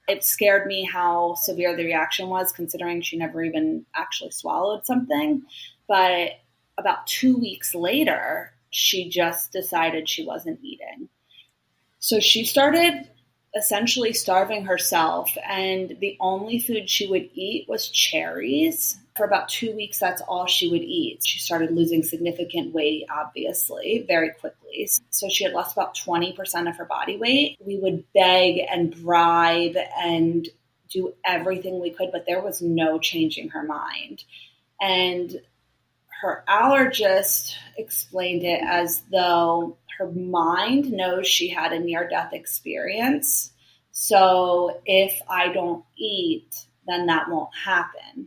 It scared me how severe the reaction was, considering she never even actually swallowed something. But about 2 weeks later, she just decided she wasn't eating. So she started essentially starving herself, and the only food she would eat was cherries. For about 2 weeks, that's all she would eat. She started losing significant weight, obviously, very quickly. So she had lost about 20% of her body weight. We would beg and bribe and do everything we could, but there was no changing her mind. And her allergist explained it as though her mind knows she had a near-death experience. So if I don't eat, then that won't happen.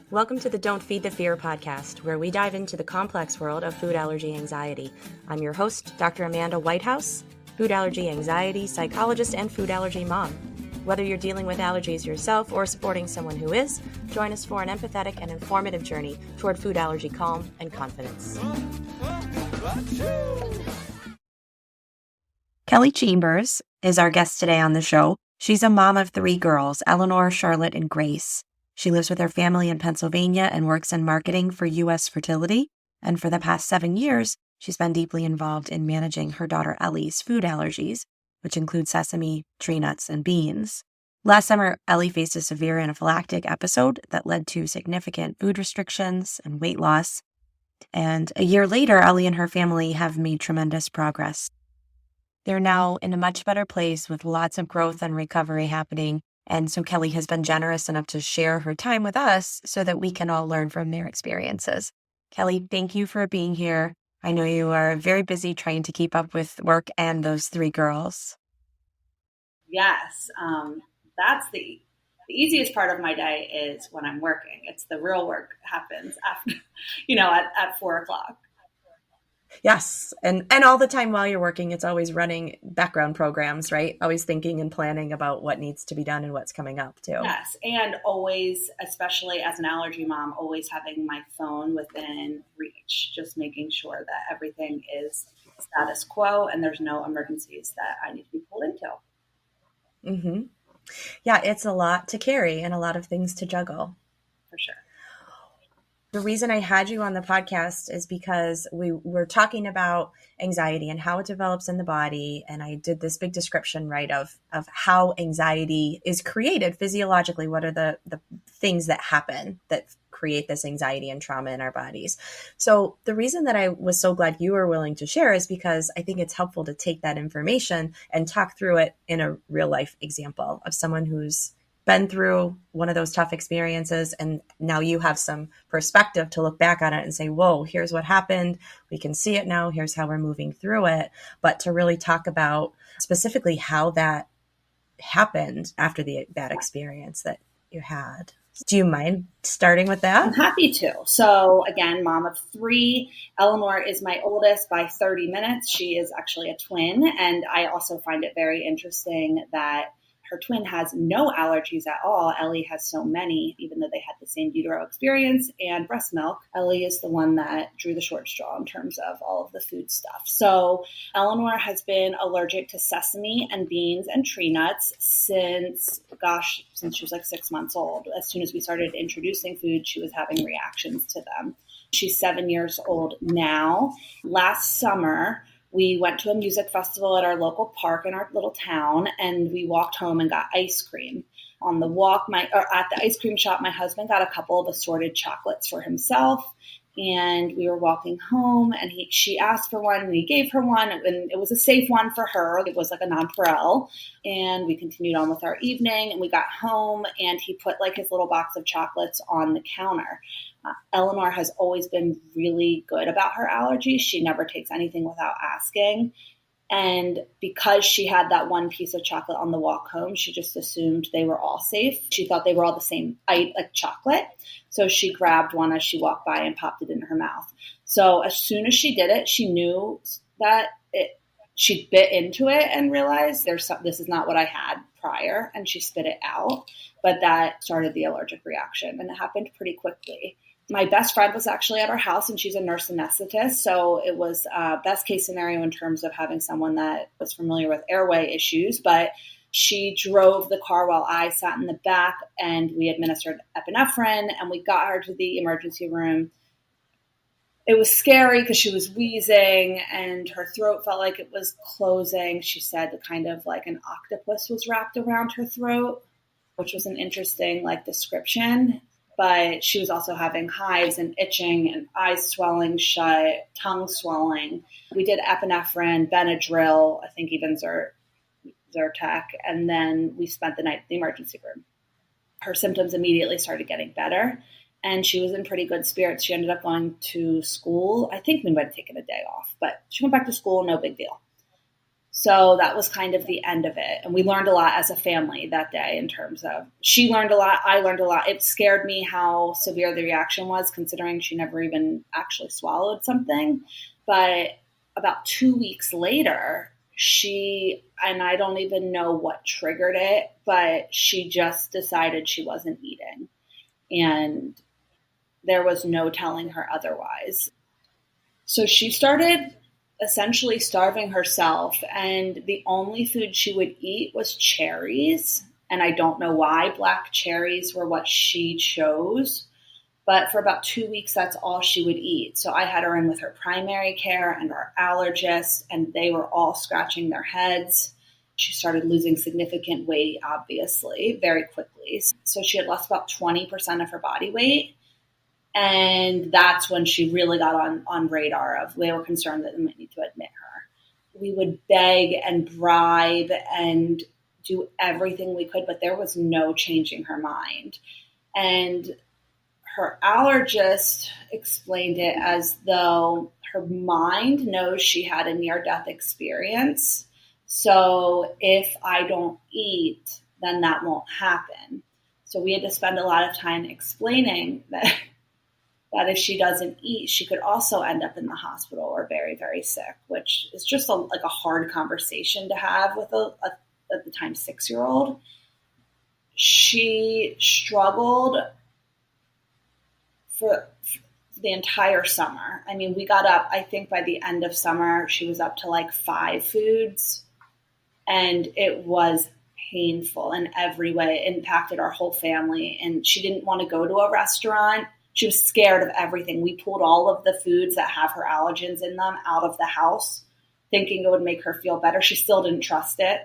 Welcome to the Don't Feed the Fear podcast, where we dive into the complex world of food allergy anxiety. I'm your host, Dr. Amanda Whitehouse, food allergy anxiety psychologist and food allergy mom. Whether you're dealing with allergies yourself or supporting someone who is, join us for an empathetic and informative journey toward food allergy calm and confidence. Kelly Chambers is our guest today on the show. She's a mom of 3 girls, Eleanor, Charlotte, and Grace. She lives with her family in Pennsylvania and works in marketing for U.S. Fertility. And for the past 7 years, she's been deeply involved in managing her daughter Ellie's food allergies, which include sesame, tree nuts, and beans. Last summer, Ellie faced a severe anaphylactic episode that led to significant food restrictions and weight loss. And a year later, Ellie and her family have made tremendous progress. They're now in a much better place with lots of growth and recovery happening. And so Kelly has been generous enough to share her time with us so that we can all learn from their experiences. Kelly, thank you for being here. I know you are very busy trying to keep up with work and those 3 girls. Yes, that's the easiest part of my day is when I'm working. It's the real work happens after, at 4 o'clock. Yes. And all the time while you're working, it's always running background programs, right? Always thinking and planning about what needs to be done and what's coming up too. Yes. And always, especially as an allergy mom, always having my phone within reach, just making sure that everything is status quo and there's no emergencies that I need to be pulled into. Mm-hmm. Yeah, it's a lot to carry and a lot of things to juggle. For sure. The reason I had you on the podcast is because we were talking about anxiety and how it develops in the body. And I did this big description, right, of how anxiety is created physiologically. What are the things that happen that create this anxiety and trauma in our bodies? So the reason that I was so glad you were willing to share is because I think it's helpful to take that information and talk through it in a real life example of someone who's been through one of those tough experiences, and now you have some perspective to look back on it and say, whoa, here's what happened. We can see it now. Here's how we're moving through it. But to really talk about specifically how that happened after that experience that you had. Do you mind starting with that? I'm happy to. So again, mom of 3. Eleanor is my oldest by 30 minutes. She is actually a twin. And I also find it very interesting that her twin has no allergies at all. Ellie has so many, even though they had the same utero experience and breast milk. Ellie is the one that drew the short straw in terms of all of the food stuff. So Eleanor has been allergic to sesame and beans and tree nuts since she was like 6 months old. As soon as we started introducing food, she was having reactions to them. She's 7 years old now. Last summer, we went to a music festival at our local park in our little town, and we walked home and got ice cream. On the walk, at the ice cream shop, my husband got a couple of assorted chocolates for himself, and we were walking home, and she asked for one, and he gave her one, and it was a safe one for her. It was like a nonpareil, and we continued on with our evening, and we got home, and he put like his little box of chocolates on the counter. Eleanor has always been really good about her allergies. She never takes anything without asking. And because she had that one piece of chocolate on the walk home, she just assumed they were all safe. She thought they were all the same like chocolate. So she grabbed one as she walked by and popped it in her mouth. So as soon as she did it, she knew that she bit into it and realized this is not what I had prior. And she spit it out. But that started the allergic reaction, and it happened pretty quickly. My best friend was actually at our house, and she's a nurse anesthetist. So it was best case scenario in terms of having someone that was familiar with airway issues. But She drove the car while I sat in the back, and we administered epinephrine, and we got her to the emergency room. It was scary because she was wheezing and her throat felt like it was closing. She said kind of like an octopus was wrapped around her throat, which was an interesting description. But she was also having hives and itching and eyes swelling shut, tongue swelling. We did epinephrine, Benadryl, I think even Zyrtec, and then we spent the night at the emergency room. Her symptoms immediately started getting better, and she was in pretty good spirits. She ended up going to school. I think we might have taken a day off, but she went back to school, no big deal. So that was kind of the end of it. And we learned a lot as a family that day in terms of she learned a lot, I learned a lot. It scared me how severe the reaction was, considering she never even actually swallowed something. But about 2 weeks later, and I don't even know what triggered it, but she just decided she wasn't eating. And there was no telling her otherwise. So she started essentially starving herself, and the only food she would eat was cherries. And I don't know why black cherries were what she chose, but for about 2 weeks, that's all she would eat. So I had her in with her primary care and our allergist, and they were all scratching their heads. She started losing significant weight, obviously, very quickly. So she had lost about 20% of her body weight. And that's when she really got on radar of, they were concerned that they might need to admit her. We would beg and bribe and do everything we could, but there was no changing her mind. And her allergist explained it as though her mind knows she had a near-death experience. So if I don't eat, then that won't happen. So we had to spend a lot of time explaining that if she doesn't eat, she could also end up in the hospital or very, very sick, which is just a hard conversation to have with at the time, 6-year-old. She struggled for the entire summer. I mean, we got up, I think by the end of summer, she was up to 5 foods, and it was painful in every way. It impacted our whole family, and she didn't want to go to a restaurant. She was scared of everything. We pulled all of the foods that have her allergens in them out of the house, thinking it would make her feel better. She still didn't trust it.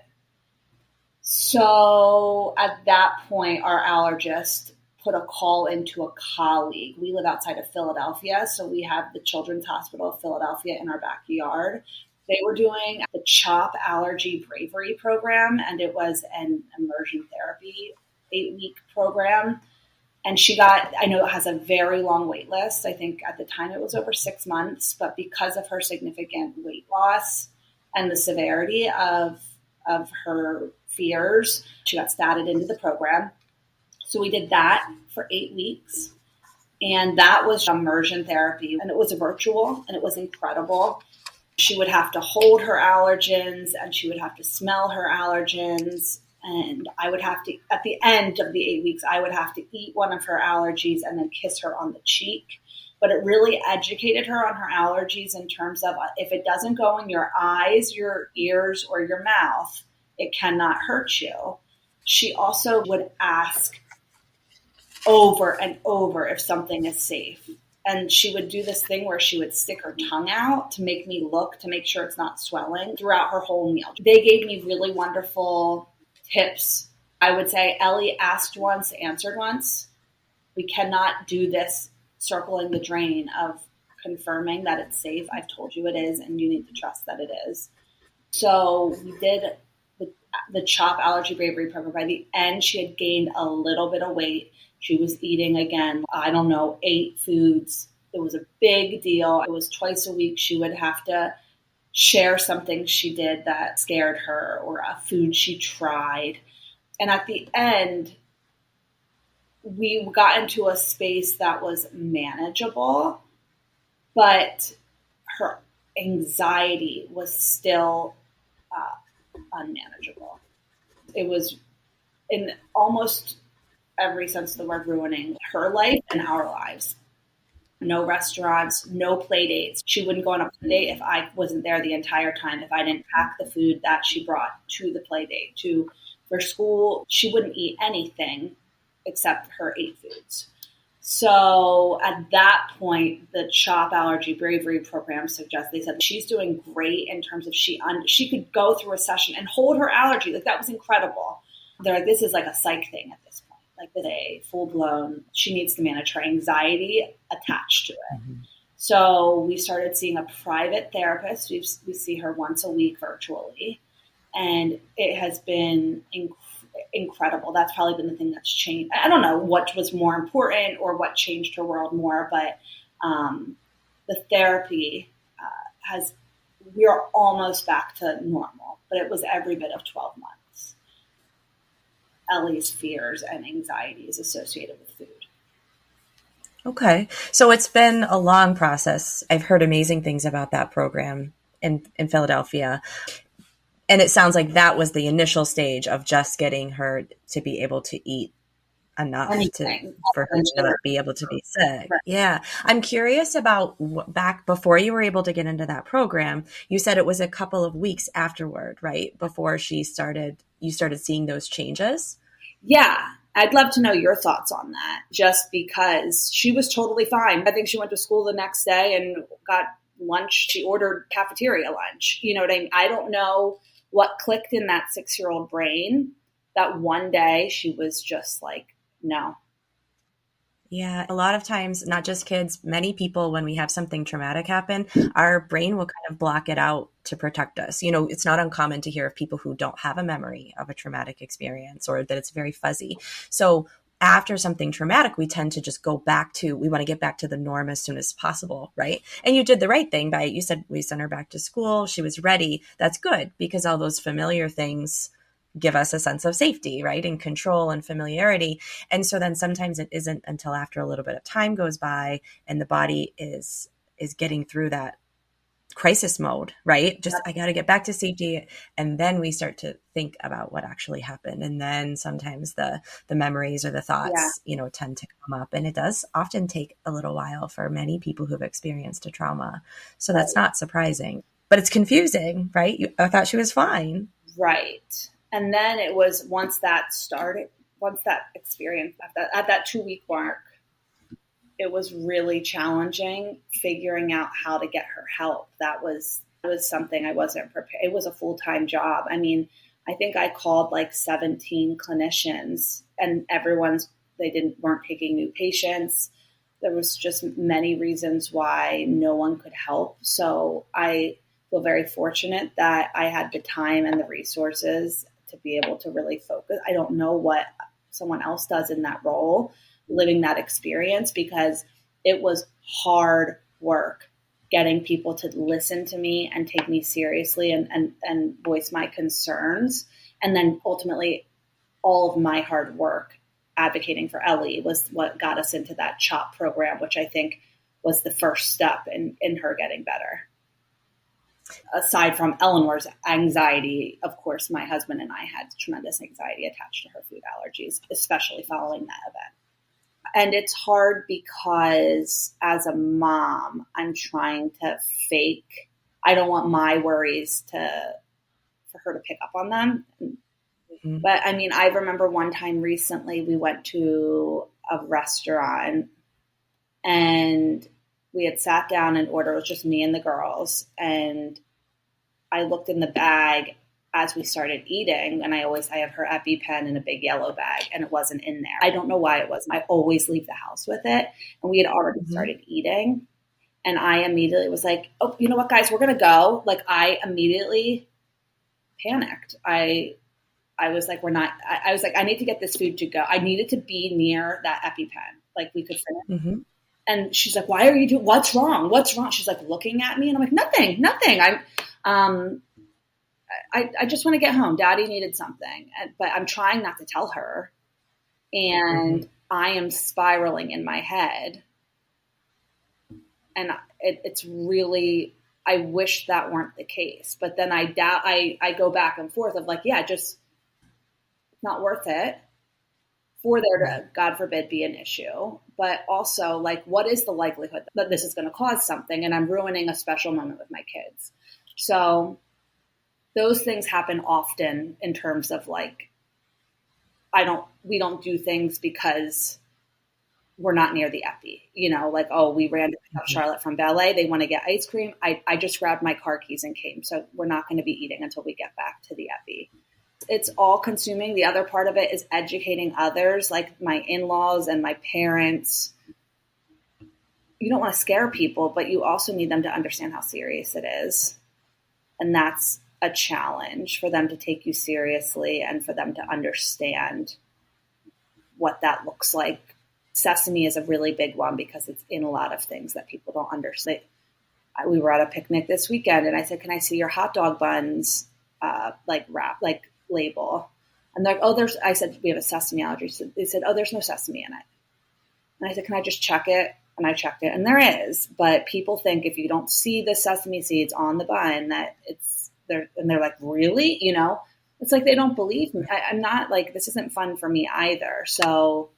So at that point, our allergist put a call into a colleague. We live outside of Philadelphia, so we have the Children's Hospital of Philadelphia in our backyard. They were doing the CHOP Allergy Bravery program, and it was an immersion therapy 8-week program. And she I know it has a very long wait list. I think at the time it was over 6 months, but because of her significant weight loss and the severity of her fears, she got statted into the program. So we did that for 8 weeks. And that was immersion therapy. And it was virtual, and it was incredible. She would have to hold her allergens, and she would have to smell her allergens. And I would have to, at the end of the 8 weeks, I would have to eat one of her allergies and then kiss her on the cheek. But it really educated her on her allergies in terms of, if it doesn't go in your eyes, your ears, or your mouth, it cannot hurt you. She also would ask over and over if something is safe. And she would do this thing where she would stick her tongue out to make me look, to make sure it's not swelling throughout her whole meal. They gave me really wonderful tips. I would say, Ellie, asked once, answered once. We cannot do this circling the drain of confirming that it's safe. I've told you it is, and you need to trust that it is. So we did the CHOP Allergy Bravery program. By the end, she had gained a little bit of weight. She was eating again, 8 foods. It was a big deal. It was twice a week. She would have to share something she did that scared her, or a food she tried. And at the end, we got into a space that was manageable, but her anxiety was still unmanageable. It was, in almost every sense of the word, ruining her life and our lives. No restaurants, no play dates. She wouldn't go on a play date if I wasn't there the entire time, if I didn't pack the food that she brought to the play date, to For school, she wouldn't eat anything except her 8 foods. So at that point, the CHOP Allergy Bravery program they said she's doing great in terms of she could go through a session and hold her allergy. Like, that was incredible. They're like, this is like a psych thing at this point. Like, that a full blown, she needs to manage her anxiety attached to it. Mm-hmm. So we started seeing a private therapist. We see her once a week virtually, and it has been incredible. That's probably been the thing that's changed. I don't know what was more important or what changed her world more, but the therapy we are almost back to normal, but it was every bit of 12 months. Ellie's fears and anxieties associated with food. Okay. So it's been a long process. I've heard amazing things about that program in Philadelphia. And it sounds like that was the initial stage of just getting her to be able to eat enough for her to not be able to be sick. Right. Yeah. I'm curious about back before you were able to get into that program, you said it was a couple of weeks afterward, right? Before you started seeing those changes. Yeah. I'd love to know your thoughts on that, just because she was totally fine. I think she went to school the next day and got lunch. She ordered cafeteria lunch. You know what I mean? I don't know what clicked in that 6-year-old brain that one day she was just like, no. Yeah. A lot of times, not just kids, many people, when we have something traumatic happen, our brain will kind of block it out to protect us. You know, it's not uncommon to hear of people who don't have a memory of a traumatic experience or that it's very fuzzy. So after something traumatic, we tend to just we want to get back to the norm as soon as possible, right? And you did the right thing you said we sent her back to school. She was ready. That's good, because all those familiar things give us a sense of safety, right? And control and familiarity. And so then sometimes it isn't until after a little bit of time goes by and the body is getting through that crisis mode, right? Just, I got to get back to safety. And then we start to think about what actually happened. And then sometimes the memories or the thoughts, tend to come up. And it does often take a little while for many people who've experienced a trauma. So that's not surprising, but it's confusing, right? I thought she was fine. Right. And then it was once that experience at that 2-week mark, it was really challenging figuring out how to get her help. That was something I wasn't prepared. It was a full-time job. I mean, I think I called like 17 clinicians, and weren't taking new patients. There was just many reasons why no one could help. So I feel very fortunate that I had the time and the resources to be able to really focus. I don't know what someone else does in that role, living that experience, because it was hard work getting people to listen to me and take me seriously and voice my concerns. And then ultimately all of my hard work advocating for Ellie was what got us into that CHOP program, which I think was the first step in her getting better. Aside from Eleanor's anxiety, of course, my husband and I had tremendous anxiety attached to her food allergies, especially following that event. And it's hard because as a mom, I'm trying to fake. I don't want my worries for her to pick up on them. Mm-hmm. But I mean, I remember one time recently we went to a restaurant and we had sat down and ordered. It was just me and the girls. And I looked in the bag as we started eating, and I have her EpiPen in a big yellow bag, and it wasn't in there. I don't know why it wasn't. I always leave the house with it. And we had already started eating. And I immediately was like, oh, you know what, guys, we're going to go. Like, I immediately panicked. I was like, I was like, I need to get this food to go. I needed to be near that EpiPen. Like, we could finish. Mm-hmm. And she's like, why are you doing, what's wrong? What's wrong? She's like looking at me and I'm like, nothing. I just want to get home. Daddy needed something, but I'm trying not to tell her. And I am spiraling in my head. And it's really, I wish that weren't the case. But then I go back and forth of like, yeah, just not worth it for there to, God forbid, be an issue. But also, like, what is the likelihood that this is going to cause something? And I'm ruining a special moment with my kids. So those things happen often in terms of like we don't do things because we're not near the epi, like, oh, we ran to pick up Charlotte from ballet. They want to get ice cream. I just grabbed my car keys and came. So we're not going to be eating until we get back to the epi. It's all consuming. The other part of it is educating others, like my in-laws and my parents. You don't want to scare people, but you also need them to understand how serious it is. And that's a challenge for them to take you seriously and for them to understand what that looks like. Sesame is a really big one because it's in a lot of things that people don't understand. We were at a picnic this weekend and I said, can I see your hot dog buns, label? And they're like, oh, I said, we have a sesame allergy. So they said, oh, there's no sesame in it. And I said, can I just check it? And I checked it and there is, but people think if you don't see the sesame seeds on the bun that it's there, and they're like, really? It's like, they don't believe me. I'm not like, this isn't fun for me either. So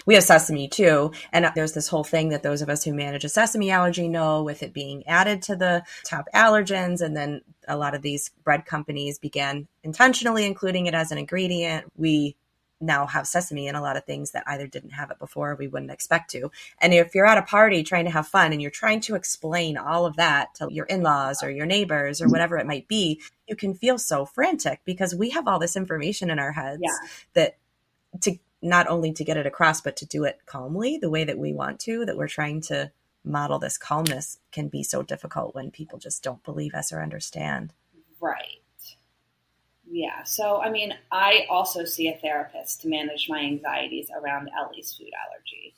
we have sesame too. And there's this whole thing that those of us who manage a sesame allergy know, with it being added to the top allergens. And then a lot of these bread companies began intentionally including it as an ingredient. We now have sesame in a lot of things that either didn't have it before or we wouldn't expect to. And if you're at a party trying to have fun and you're trying to explain all of that to your in-laws or your neighbors or whatever it might be, you can feel so frantic because we have all this information in our heads that to not only to get it across, but to do it calmly the way that we want to, that we're trying to model this calmness, can be so difficult when people just don't believe us or understand. Right. Yeah. So, I also see a therapist to manage my anxieties around Ellie's food allergy.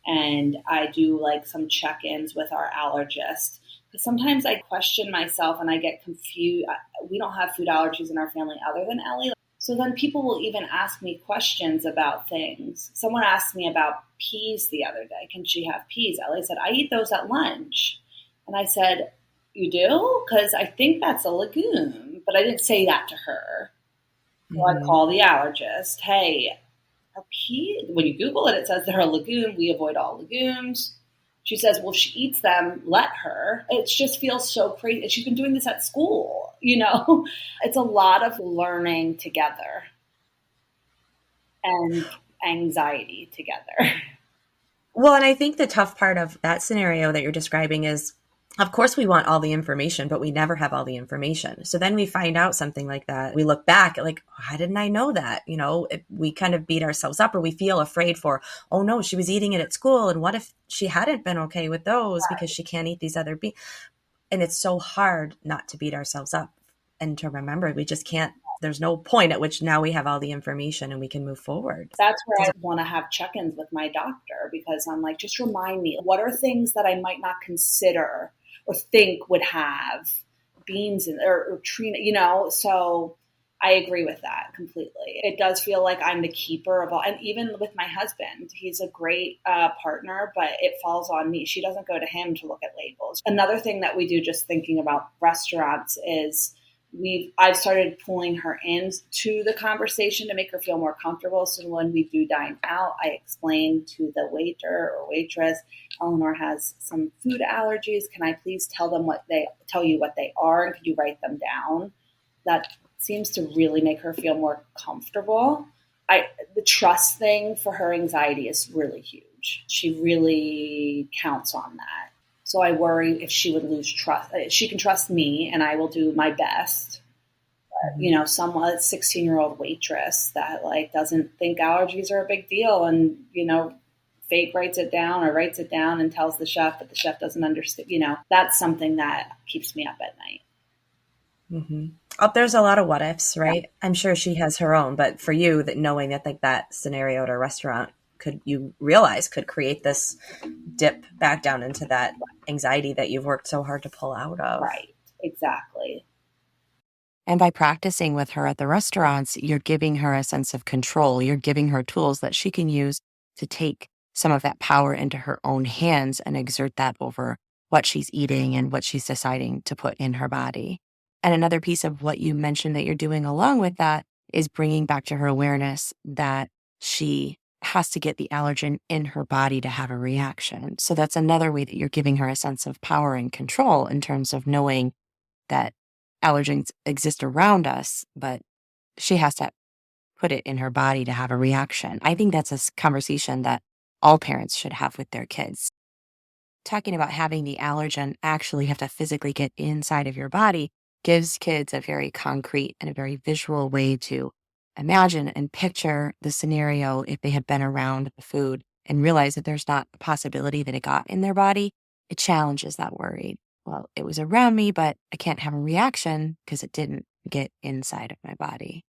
And I do like some check-ins with our allergist because sometimes I question myself and I get confused. We don't have food allergies in our family other than Ellie. So then people will even ask me questions about things. Someone asked me about peas the other day. Can she have peas? Ellie said, I eat those at lunch. And I said, you do? Because I think that's a legume. But I didn't say that to her. So I call the allergist. Hey, are peas? When you Google it, it says they're a legume. We avoid all legumes. She says, well, if she eats them, let her. It just feels so crazy. She's been doing this at school, It's a lot of learning together and anxiety together. Well, and I think the tough part of that scenario that you're describing is, of course, we want all the information, but we never have all the information. So then we find out something like that. We look back at like, how didn't I know that? We kind of beat ourselves up, or we feel afraid for, oh no, she was eating it at school. And what if she hadn't been okay with those because she can't eat these other beans? And it's so hard not to beat ourselves up and to remember we just can't. There's no point at which now we have all the information and we can move forward. That's where I want to have check-ins with my doctor because I'm like, just remind me, what are things that I might not consider or think would have beans in, or tree, so I agree with that completely. It does feel like I'm the keeper of all, and even with my husband, he's a great partner, but it falls on me. She doesn't go to him to look at labels. Another thing that we do, just thinking about restaurants, is I've started pulling her into the conversation to make her feel more comfortable. So when we do dine out, I explain to the waiter or waitress, Eleanor has some food allergies. Can I please tell you what they are? And could you write them down? That seems to really make her feel more comfortable. The trust thing for her anxiety is really huge. She really counts on that. So I worry if she would lose trust. She can trust me and I will do my best. But, some 16-year-old waitress that doesn't think allergies are a big deal and, fake writes it down and tells the chef, but the chef doesn't understand, that's something that keeps me up at night. Mm-hmm. There's a lot of what ifs, right? Yeah. I'm sure she has her own, but for you, that knowing that that scenario at a restaurant could create this dip back down into that anxiety that you've worked so hard to pull out of. Right. Exactly. And by practicing with her at the restaurants, you're giving her a sense of control. You're giving her tools that she can use to take some of that power into her own hands and exert that over what she's eating and what she's deciding to put in her body. And another piece of what you mentioned that you're doing along with that is bringing back to her awareness that she has to get the allergen in her body to have a reaction. So that's another way that you're giving her a sense of power and control in terms of knowing that allergens exist around us, but she has to put it in her body to have a reaction. I think that's a conversation that all parents should have with their kids. Talking about having the allergen actually have to physically get inside of your body gives kids a very concrete and a very visual way to imagine and picture the scenario if they had been around the food and realize that there's not a possibility that it got in their body. It challenges that worry. Well, it was around me, but I can't have a reaction because it didn't get inside of my body.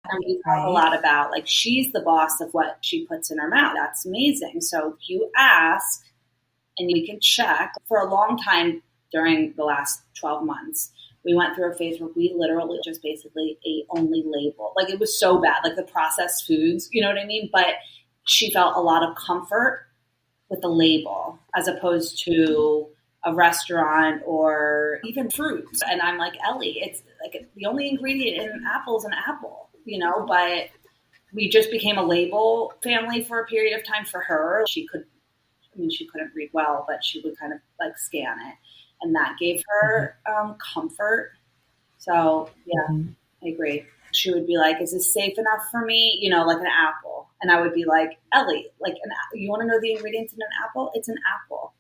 And we talk a lot about, like, she's the boss of what she puts in her mouth. That's amazing. So you ask and you can check. For a long time during the last 12 months, we went through a phase where we literally just basically ate only label. Like, it was so bad, like the processed foods, you know what I mean? But she felt a lot of comfort with the label as opposed to a restaurant or even fruits. And I'm like, Ellie, it's like the only ingredient in an apple is an apple, you know, but we just became a label family for a period of time for her. She couldn't read well, but she would kind of like scan it. And that gave her comfort. So, yeah, I agree. She would be like, is this safe enough for me? You know, like an apple. And I would be like, Ellie, like, you want to know the ingredients in an apple? It's an apple.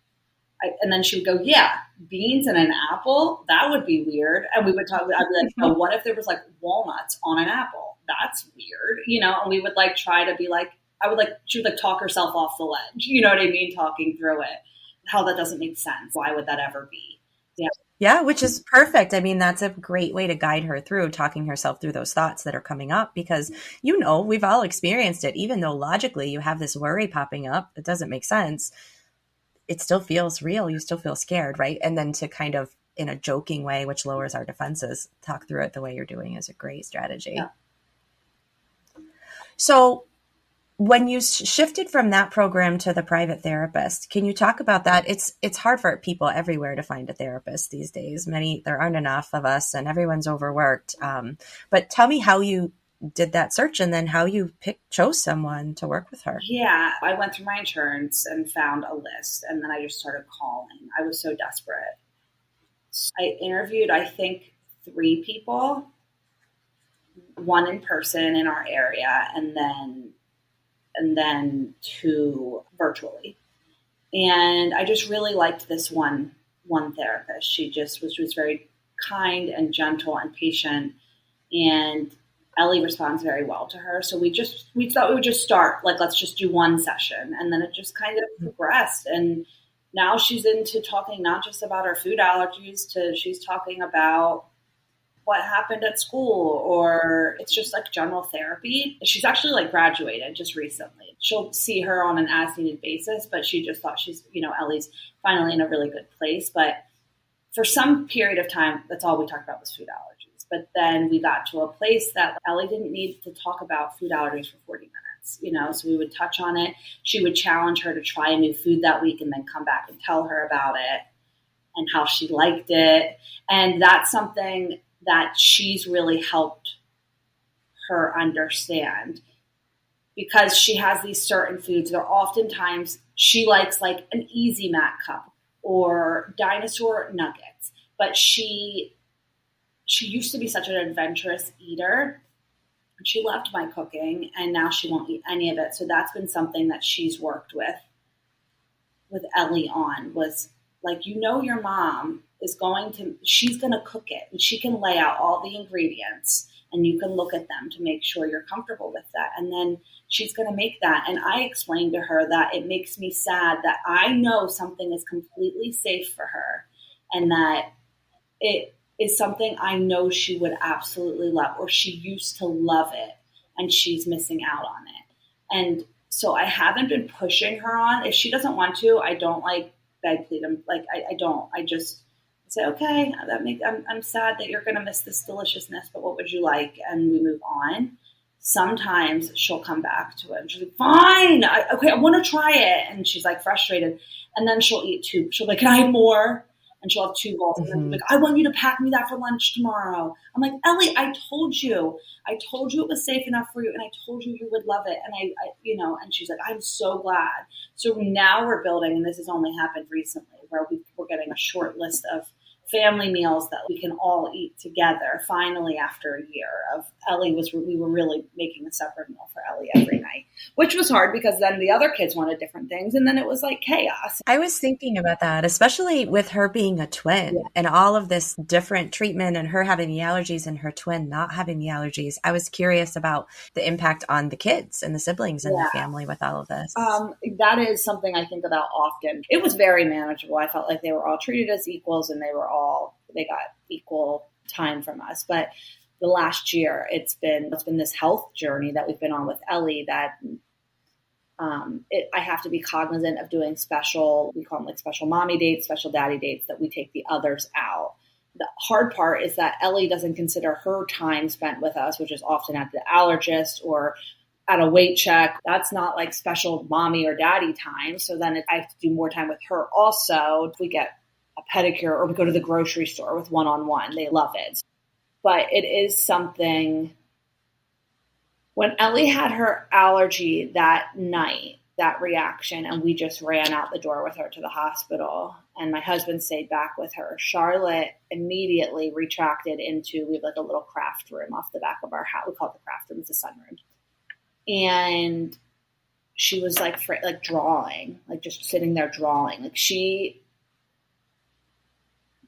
And then she would go, yeah, beans and an apple? That would be weird. And we would talk, I'd be like, oh, what if there was like walnuts on an apple? That's weird, you know? And we would like try to be like, she would like talk herself off the ledge. You know what I mean? Talking through it. How that doesn't make sense. Why would that ever be? Yeah. Yeah, which is perfect. I mean, that's a great way to guide her through talking herself through those thoughts that are coming up because, you know, we've all experienced it. Even though logically you have this worry popping up, it doesn't make sense. It still feels real. You still feel scared, right? And then to kind of, in a joking way, which lowers our defenses, talk through it the way you're doing is a great strategy. Yeah. So when you shifted from that program to the private therapist, can you talk about that? It's hard for people everywhere to find a therapist these days. There aren't enough of us and everyone's overworked. But tell me how you did that search and then how you chose someone to work with her. Yeah, I went through my insurance and found a list and then I just started calling. I was so desperate. I interviewed, I think, 3 people, 1 in person in our area and then 2 virtually. And I just really liked this one therapist. She was very kind and gentle and patient. And Ellie responds very well to her. So we thought we would just start, like, let's just do 1 session. And then it just kind of progressed. And now she's into talking not just about her food allergies she's talking about what happened at school, or it's just like general therapy. She's actually like graduated just recently. She'll see her on an as needed basis, but she just thought Ellie's finally in a really good place. But for some period of time, that's all we talked about was food allergies. But then we got to a place that Ellie didn't need to talk about food allergies for 40 minutes, you know, so we would touch on it. She would challenge her to try a new food that week and then come back and tell her about it and how she liked it. And that's something that she's really helped her understand because she has these certain foods. They're oftentimes, she likes like an Easy Mac cup or dinosaur nuggets, but she used to be such an adventurous eater. She loved my cooking and now she won't eat any of it. So that's been something that she's worked with Ellie on was like, your mom she's going to cook it and she can lay out all the ingredients and you can look at them to make sure you're comfortable with that. And then she's going to make that. And I explained to her that it makes me sad that I know something is completely safe for her and that it is something I know she would absolutely love, or she used to love it and she's missing out on it. And so I haven't been pushing her on. If she doesn't want to, I don't like beg, plead. I don't. I just say, okay, I'm sad that you're going to miss this deliciousness, but what would you like? And we move on. Sometimes she'll come back to it and she's like, fine, I want to try it. And she's like frustrated. And then she'll eat 2. She'll be like, can I have more? And she'll have 2 bowls. And then she'll be like, I want you to pack me that for lunch tomorrow. I'm like, Ellie, I told you it was safe enough for you. And I told you would love it. And and she's like, I'm so glad. So now we're building, and this has only happened recently, where we're getting a short list of family meals that we can all eat together finally after a year of we were really making a separate meal for Ellie every night, which was hard because then the other kids wanted different things. And then it was like chaos. I was thinking about that, especially with her being a twin and all of this different treatment and her having the allergies and her twin not having the allergies. I was curious about the impact on the kids and the siblings in the family with all of this. That is something I think about often. It was very manageable. I felt like they were all treated as equals and they got equal time from us. But the last year, it's been this health journey that we've been on with Ellie that I have to be cognizant of doing we call them like special mommy dates, special daddy dates, that we take the others out. The hard part is that Ellie doesn't consider her time spent with us, which is often at the allergist or at a weight check. That's not like special mommy or daddy time. So then I have to do more time with her also. If we get a pedicure or we go to the grocery store with one-on-one, they love it. But it is something. When Ellie had her allergy that night, that reaction, and we just ran out the door with her to the hospital, and my husband stayed back with her, Charlotte immediately retracted into, we have like a little craft room off the back of our house. We call it the craft room. It's a sunroom. And she was like drawing, like just sitting there drawing. Like she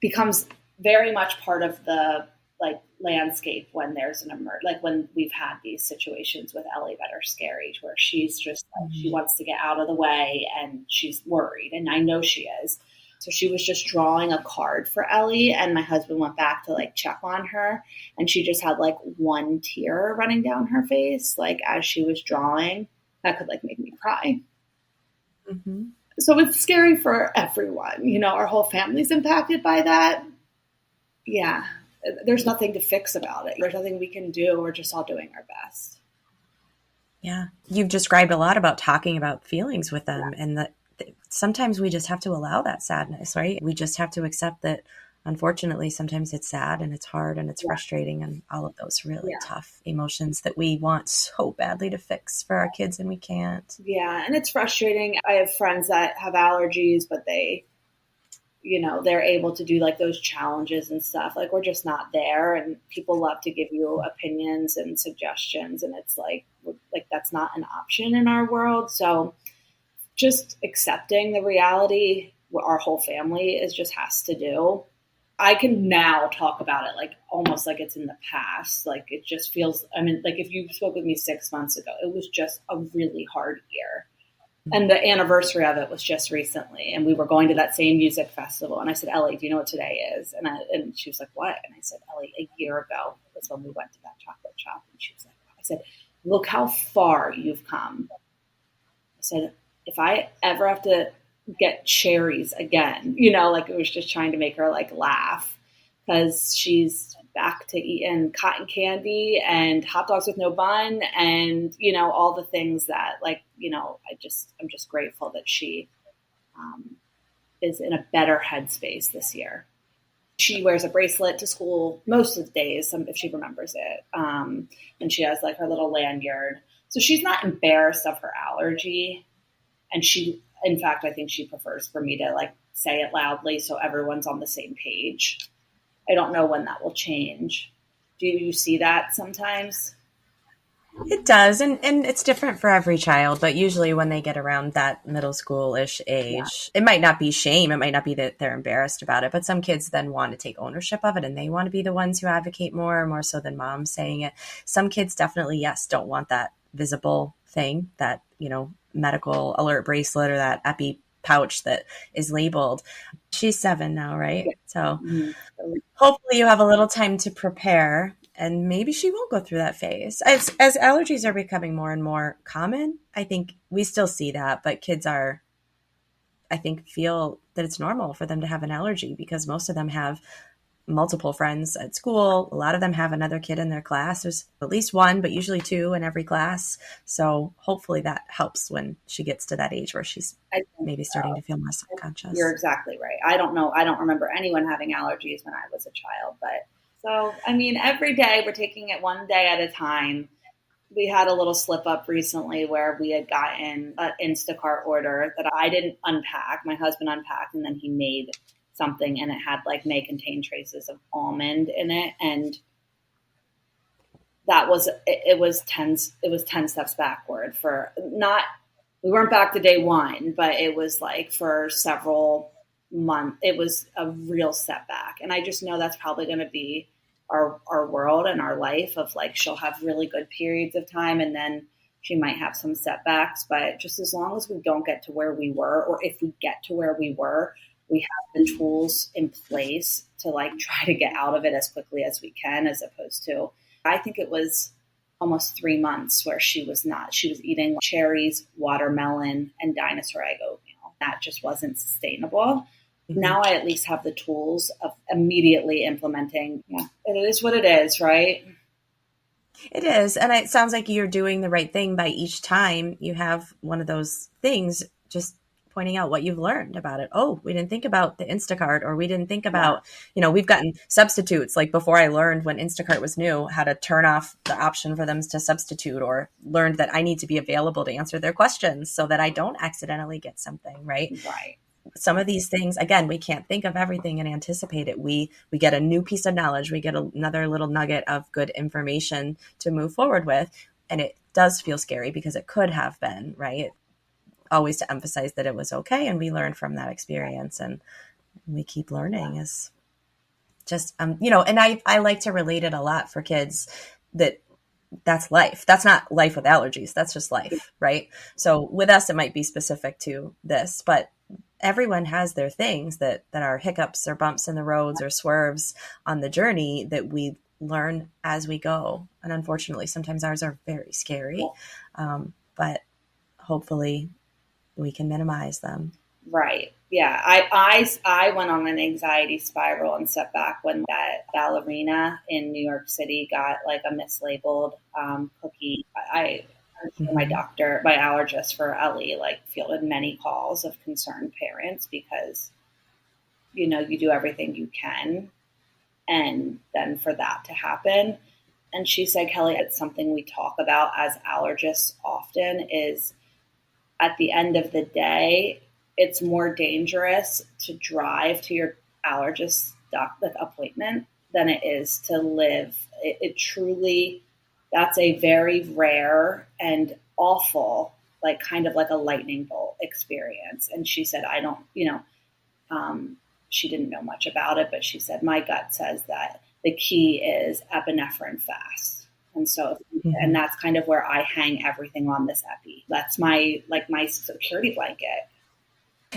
becomes very much part of the like landscape when there's like when we've had these situations with Ellie that are scary, where she's just like, she wants to get out of the way and she's worried. And I know she is. So she was just drawing a card for Ellie, and my husband went back to like check on her, and she just had like one tear running down her face, like as she was drawing. That could like make me cry. Mm-hmm. So it's scary for everyone. You know, our whole family's impacted by that. Yeah. There's nothing to fix about it. There's nothing we can do. We're just all doing our best. Yeah. You've described a lot about talking about feelings with them, and that sometimes we just have to allow that sadness, right? We just have to accept that, unfortunately, sometimes it's sad and it's hard and it's frustrating and all of those really tough emotions that we want so badly to fix for our kids and we can't. Yeah. And it's frustrating. I have friends that have allergies, but they're able to do like those challenges and stuff. Like we're just not there, and people love to give you opinions and suggestions. And it's like that's not an option in our world. So just accepting the reality, what our whole family has to do. I can now talk about it like almost like it's in the past. Like it just feels, like if you spoke with me 6 months ago, it was just a really hard year. And the anniversary of it was just recently. And we were going to that same music festival. And I said, Ellie, do you know what today is? And she was like, what? And I said, Ellie, a year ago was when we went to that chocolate shop. And she was like, I said, look how far you've come. I said, if I ever have to get cherries again, like it was just trying to make her like laugh, because she's back to eating cotton candy and hot dogs with no bun and, all the things that like, I'm just grateful that she is in a better headspace this year. She wears a bracelet to school most of the days, if she remembers it. And she has like her little lanyard. So she's not embarrassed of her allergy. And in fact, I think she prefers for me to like say it loudly so everyone's on the same page. I don't know when that will change. Do you see that sometimes? It does. And it's different for every child, but usually when they get around that middle school-ish age, it might not be shame. It might not be that they're embarrassed about it, but some kids then want to take ownership of it and they want to be the ones who advocate more so than mom saying it. Some kids definitely, don't want that visible thing, that, medical alert bracelet or that epi pouch that is labeled. She's 7 now, right? Yeah. So hopefully you have a little time to prepare, and maybe she won't go through that phase. As allergies are becoming more and more common, I think we still see that, but kids feel that it's normal for them to have an allergy because most of them have multiple friends at school. A lot of them have another kid in their class. There's at least one, but usually 2 in every class. So hopefully that helps when she gets to that age where she's maybe starting to feel more self-conscious. You're exactly right. I don't know. I don't remember anyone having allergies when I was a child, but so, every day we're taking it one day at a time. We had a little slip up recently where we had gotten an Instacart order that I didn't unpack. My husband unpacked, and then he made something, and it had like may contain traces of almond in it. And it was 10 steps backward for not, we weren't back to day one, but it was like for several months, it was a real setback. And I just know that's probably going to be our world and our life of like, she'll have really good periods of time and then she might have some setbacks, but just as long as we don't get to where we were, or if we get to where we were, we have the tools in place to like try to get out of it as quickly as we can, as opposed to, I think it was almost 3 months where she was eating cherries, watermelon, and dinosaur egg oatmeal. That just wasn't sustainable. Mm-hmm. Now I at least have the tools of immediately implementing. Yeah, it is what it is, right? It is. And it sounds like you're doing the right thing by each time you have one of those things, just pointing out what you've learned about it. Oh, we didn't think about the Instacart, or we didn't think about, we've gotten substitutes. Like before I learned when Instacart was new, how to turn off the option for them to substitute, or learned that I need to be available to answer their questions so that I don't accidentally get something, right? Right. Some of these things, again, we can't think of everything and anticipate it. We get a new piece of knowledge. We get another little nugget of good information to move forward with. And it does feel scary because it could have been, right? Always to emphasize that it was okay. And we learned from that experience, and we keep learning is just, and I like to relate it a lot for kids that's life. That's not life with allergies. That's just life. Right. So with us, it might be specific to this, but everyone has their things that are hiccups or bumps in the roads or swerves on the journey that we learn as we go. And unfortunately, sometimes ours are very scary, but hopefully we can minimize them. Right. Yeah. I went on an anxiety spiral and setback when that ballerina in New York City got like a mislabeled cookie. My doctor, my allergist for Ellie, like fielded many calls of concerned parents because, you do everything you can. And then for that to happen. And she said, Kelly, it's something we talk about as allergists often is at the end of the day, it's more dangerous to drive to your allergist doctor appointment than it is to live. It truly, that's a very rare and awful, like kind of like a lightning bolt experience. And she said, I don't, she didn't know much about it, but she said, my gut says that the key is epinephrine fast. And so, and that's kind of where I hang everything on this epi. That's my security blanket.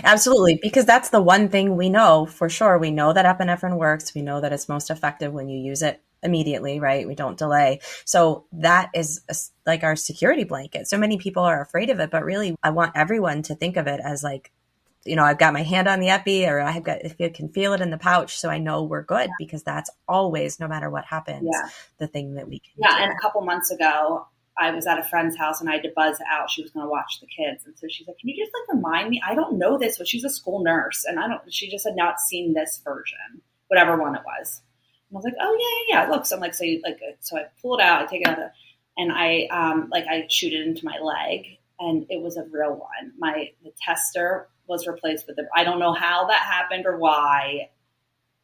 Absolutely. Because that's the one thing we know for sure. We know that epinephrine works. We know that it's most effective when you use it immediately, right? We don't delay. So that is like our security blanket. So many people are afraid of it, but really I want everyone to think of it as like, I've got my hand on the epi, or if you can feel it in the pouch. So I know we're good, because that's always, no matter what happens, the thing that we can do. And a couple months ago, I was at a friend's house and I had to buzz out. She was going to watch the kids. And so she's like, can you just like remind me? I don't know this, but she's a school nurse. And she just had not seen this version, whatever one it was. And I was like, oh yeah. Look, so I'm like, so I pull it out, I take it out, and I shoot it into my leg, and it was a real one. The tester was replaced with I don't know how that happened or why,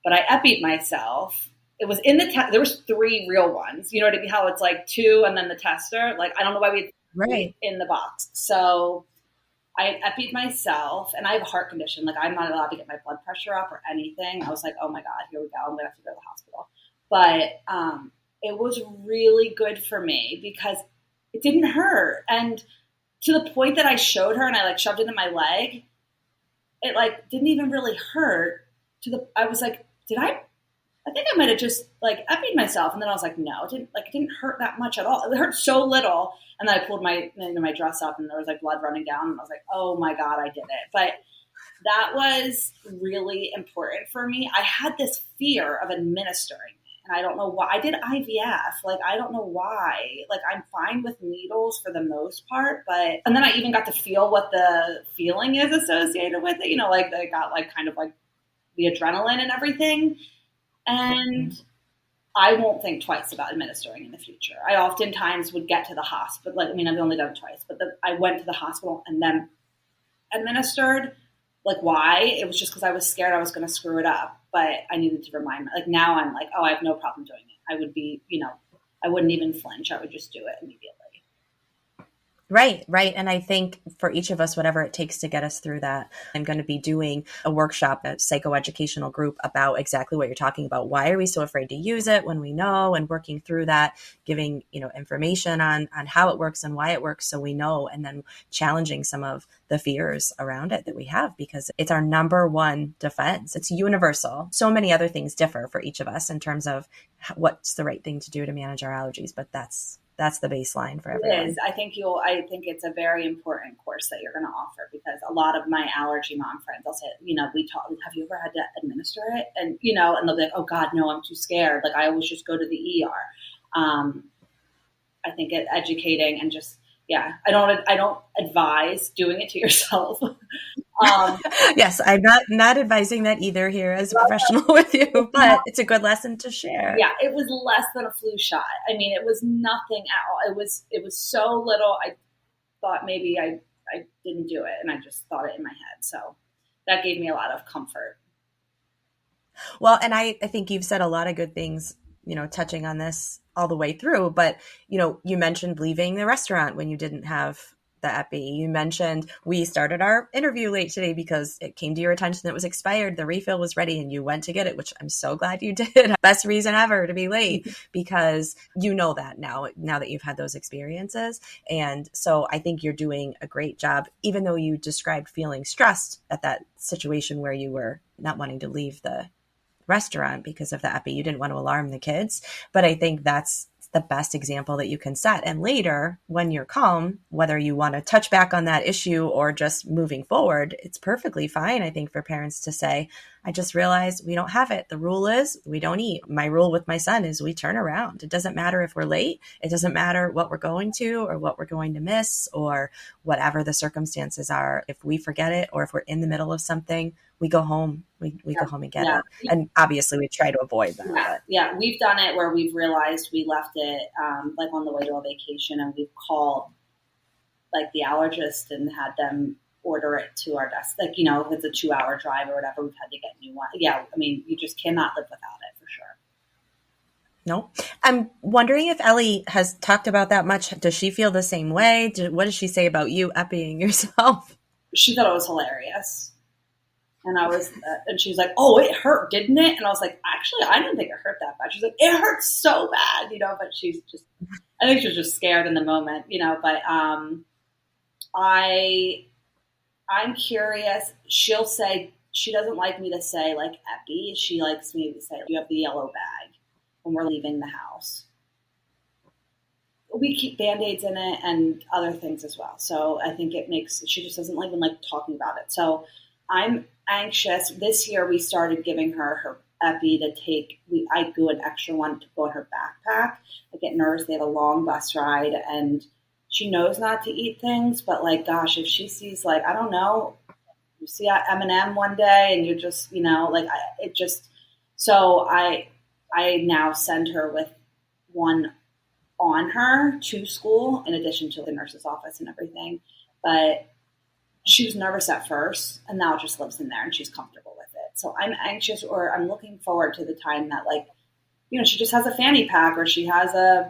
but I epied myself. It was in the there was 3 real ones. You know what I mean? How it's like 2 and then the tester. Like, I don't know why we in the box. So I epied myself, and I have a heart condition. Like, I'm not allowed to get my blood pressure up or anything. I was like, oh my God, here we go. I'm going to have to go to the hospital. But it was really good for me because it didn't hurt. And to the point that I showed her and I like shoved it in my leg, it like didn't even really hurt. I was like, I think I might have just like epied myself. And then I was like, no, it didn't hurt that much at all. It hurt so little. And then I pulled my dress up and there was like blood running down. And I was like, oh my God, I did it. But that was really important for me. I had this fear of administering it. And I don't know why. I did IVF. Like, I don't know why. Like, I'm fine with needles for the most part. And then I even got to feel what the feeling is associated with it. Like they got like kind of like the adrenaline and everything. And I won't think twice about administering in the future. I oftentimes would get to the hospital. I've only done it twice, but I went to the hospital and then administered. Like, why? It was just because I was scared I was going to screw it up, but I needed to remind me. Like, now I'm like, oh, I have no problem doing it. I would be, I wouldn't even flinch. I would just do it immediately. Right, right. And I think for each of us, whatever it takes to get us through that, I'm going to be doing a workshop, a psychoeducational group about exactly what you're talking about. Why are we so afraid to use it when we know, and working through that, giving, information on how it works and why it works so we know, and then challenging some of the fears around it that we have, because it's our number one defense. It's universal. So many other things differ for each of us in terms of what's the right thing to do to manage our allergies, but that's the baseline for everyone. It is. I think it's a very important course that you're going to offer, because a lot of my allergy mom friends, I'll say, have you ever had to administer it? And, and they'll be like, oh God, no, I'm too scared. Like, I always just go to the ER. I think educating and just, I don't advise doing it to yourself. Yes, I'm not advising that either here as a professional with you, but it's a good lesson to share. Yeah, it was less than a flu shot. I mean, it was nothing at all. It was so little. I thought maybe I didn't do it, and I just thought it in my head. So that gave me a lot of comfort. Well, and I think you've said a lot of good things, touching on this all the way through. But, you mentioned leaving the restaurant when you didn't have the epi. You mentioned we started our interview late today because it came to your attention that it was expired. The refill was ready and you went to get it, which I'm so glad you did. Best reason ever to be late, because you know that now that you've had those experiences. And so I think you're doing a great job, even though you described feeling stressed at that situation where you were not wanting to leave the restaurant because of the epi. You didn't want to alarm the kids, but I think that's the best example that you can set. And later, when you're calm, whether you want to touch back on that issue or just moving forward, it's perfectly fine, I think, for parents to say, I just realized we don't have it. The rule is we don't eat. My rule with my son is we turn around. It doesn't matter if we're late. It doesn't matter what we're going to or what we're going to miss or whatever the circumstances are. If we forget it or if we're in the middle of something, we go home. We go home and get it. And obviously we try to avoid that. Yeah, we've done it where we've realized we left it like on the way to a vacation, and we've called like the allergist and had them order it to our desk. Like, if it's a 2-hour drive or whatever, we've had to get new one. Yeah, I mean, you just cannot live without it for sure. No. I'm wondering if Ellie has talked about that much. Does she feel the same way? What does she say about you epiing yourself? She thought it was hilarious. And and she was like, oh, it hurt, didn't it? And I was like, actually, I didn't think it hurt that bad. She's like, it hurt so bad, but she's just, I think she was just scared in the moment, but I'm curious. She'll say, she doesn't like me to say like epi. She likes me to say, you have the yellow bag when we're leaving the house. We keep Band-Aids in it and other things as well. So I think she just doesn't even like talking about it. So I'm anxious. This year we started giving her epi to take. I do an extra one to go in her backpack. I get nervous. They have a long bus ride and she knows not to eat things, but like, gosh, if she sees like, I don't know, you see M&M one day and you're just, so I now send her with one on her to school in addition to the nurse's office and everything. But she was nervous at first and now it just lives in there and she's comfortable with it. So I'm anxious, or I'm looking forward to the time that like, she just has a fanny pack or she has a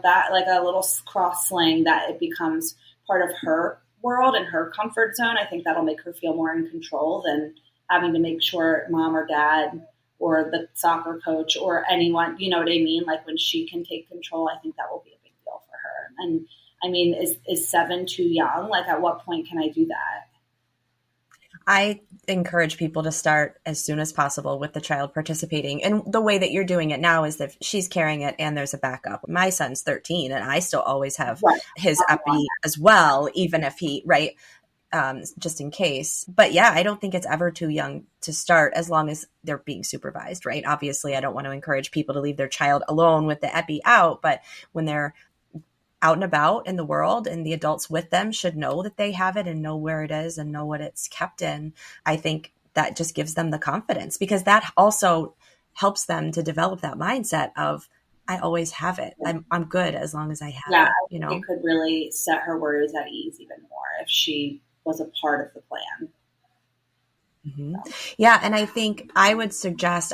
little cross sling, that it becomes part of her world and her comfort zone. I think that'll make her feel more in control than having to make sure mom or dad or the soccer coach or anyone, you know what I mean? Like when she can take control, I think that will be a big deal for her. And I mean, is 7 too young? Like at what point can I do that? I encourage people to start as soon as possible with the child participating. And the way that you're doing it now is that she's carrying it and there's a backup. My son's 13 and I still always have his epi as well, even if just in case. But yeah, I don't think it's ever too young to start as long as they're being supervised, right? Obviously, I don't want to encourage people to leave their child alone with the epi out, but when they're out and about in the world and the adults with them should know that they have it and know where it is and know what it's kept in. I think that just gives them the confidence, because that also helps them to develop that mindset of, I always have it. I'm good as long as I have it. It could really set her worries at ease even more if she was a part of the plan. Mm-hmm. Yeah. And I think I would suggest,